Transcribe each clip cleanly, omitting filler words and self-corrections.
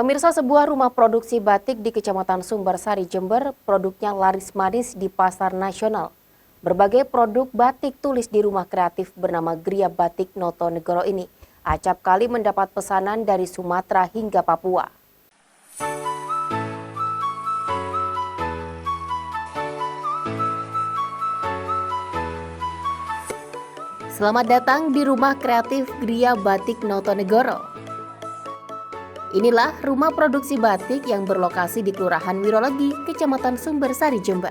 Pemirsa, sebuah rumah produksi batik di Kecamatan Sumbersari, Jember, produknya laris manis di pasar nasional. Berbagai produk batik tulis di rumah kreatif bernama Gria Batik Noto Negoro ini acap kali mendapat pesanan dari Sumatera hingga Papua. Selamat datang di rumah kreatif Gria Batik Noto Negoro. Inilah rumah produksi batik yang berlokasi di Kelurahan Wirolegi, Kecamatan Sumbersari, Jember.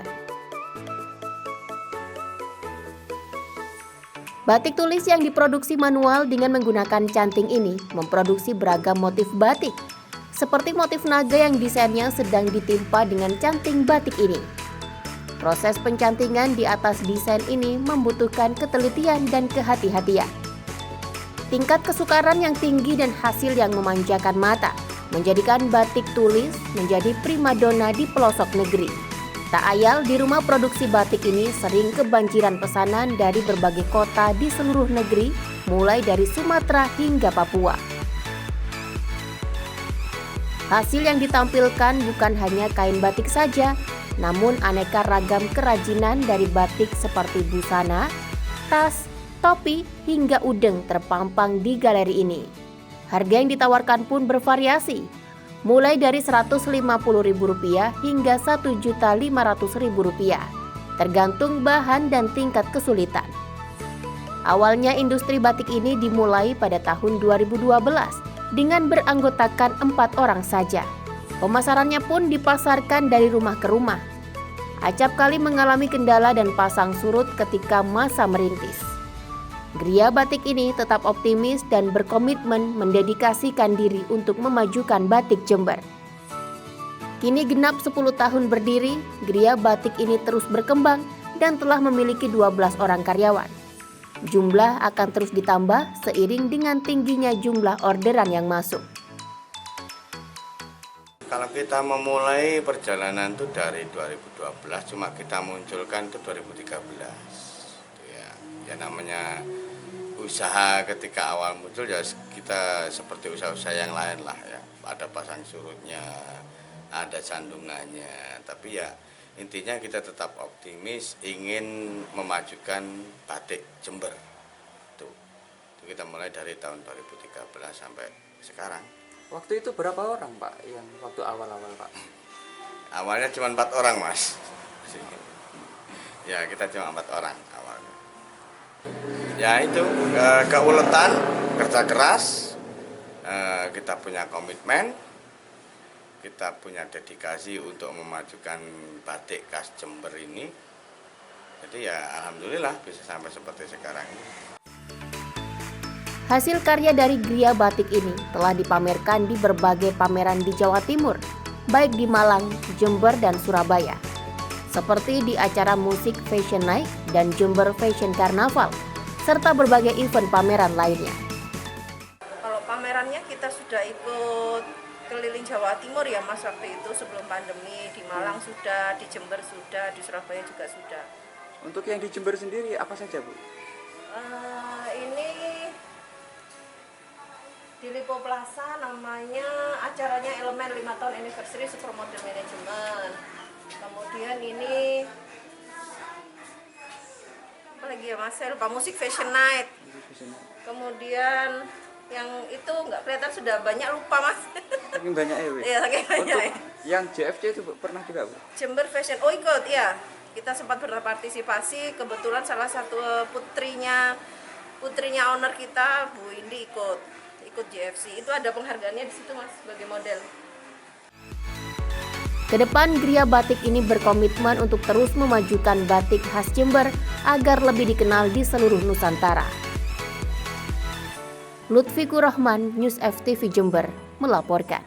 Batik tulis yang diproduksi manual dengan menggunakan canting ini memproduksi beragam motif batik, seperti motif naga yang desainnya sedang ditimpa dengan canting batik ini. Proses pencantingan di atas desain ini membutuhkan ketelitian dan kehati-hatian. Tingkat kesukaran yang tinggi dan hasil yang memanjakan mata menjadikan batik tulis menjadi primadona di pelosok negeri. Tak ayal di rumah produksi batik ini sering kebanjiran pesanan dari berbagai kota di seluruh negeri, mulai dari Sumatera hingga Papua. Hasil yang ditampilkan bukan hanya kain batik saja, namun aneka ragam kerajinan dari batik seperti busana, tas, topi, hingga udeng terpampang di galeri ini. Harga yang ditawarkan pun bervariasi, mulai dari Rp150.000 hingga Rp1.500.000, tergantung bahan dan tingkat kesulitan. Awalnya industri batik ini dimulai pada tahun 2012 dengan beranggotakan 4 orang saja. Pemasarannya pun dipasarkan dari rumah ke rumah. Acap kali mengalami kendala dan pasang surut ketika masa merintis. Gria Batik ini tetap optimis dan berkomitmen mendedikasikan diri untuk memajukan batik Jember. Kini genap 10 tahun berdiri, Gria Batik ini terus berkembang dan telah memiliki 12 orang karyawan. Jumlah akan terus ditambah seiring dengan tingginya jumlah orderan yang masuk. Kalau kita memulai perjalanan itu dari 2012, cuma kita munculkan itu 2013. Ya namanya usaha ketika awal muncul ya kita seperti usaha-usaha yang lain lah ya. Ada pasang surutnya, ada sandungannya. Tapi ya intinya kita tetap optimis ingin memajukan batik Jember. Itu kita mulai dari tahun 2013 sampai sekarang. Waktu itu berapa orang Pak yang waktu awal-awal Pak? Awalnya cuma 4 orang Mas. Ya kita cuma 4 orang awalnya. Ya itu keuletan, kerja keras, kita punya komitmen, kita punya dedikasi untuk memajukan batik khas Jember ini. Jadi ya alhamdulillah bisa sampai seperti sekarang ini. Hasil karya dari Gria Batik ini telah dipamerkan di berbagai pameran di Jawa Timur, baik di Malang, Jember, dan Surabaya. Seperti di acara musik Fashion Night dan Jember Fashion Carnaval, serta berbagai event pameran lainnya. Kalau pamerannya kita sudah ikut keliling Jawa Timur ya Mas, waktu itu sebelum pandemi. Di Malang sudah, di Jember sudah, di Surabaya juga sudah. Untuk yang di Jember sendiri apa saja Bu? Ini di Lipo Plaza, namanya acaranya Elemen 5 tahun anniversary Supermodel Management. Kemudian ini apa lagi ya Mas, saya lupa, musik Fashion Night. Kemudian yang itu nggak kelihatan, sudah banyak, lupa Mas. Saking banyak ya Bu? Iya, saking banyak. Untuk yang JFC itu pernah juga Bu? Jember Fashion, oh ikut ya. Kita sempat berpartisipasi, kebetulan salah satu putrinya owner kita, Bu Indi ikut JFC. Itu ada penghargaannya di situ Mas sebagai model. Kedepan Gria Batik ini berkomitmen untuk terus memajukan batik khas Jember agar lebih dikenal di seluruh Nusantara. Lutfi Kurahman, News FTV Jember, melaporkan.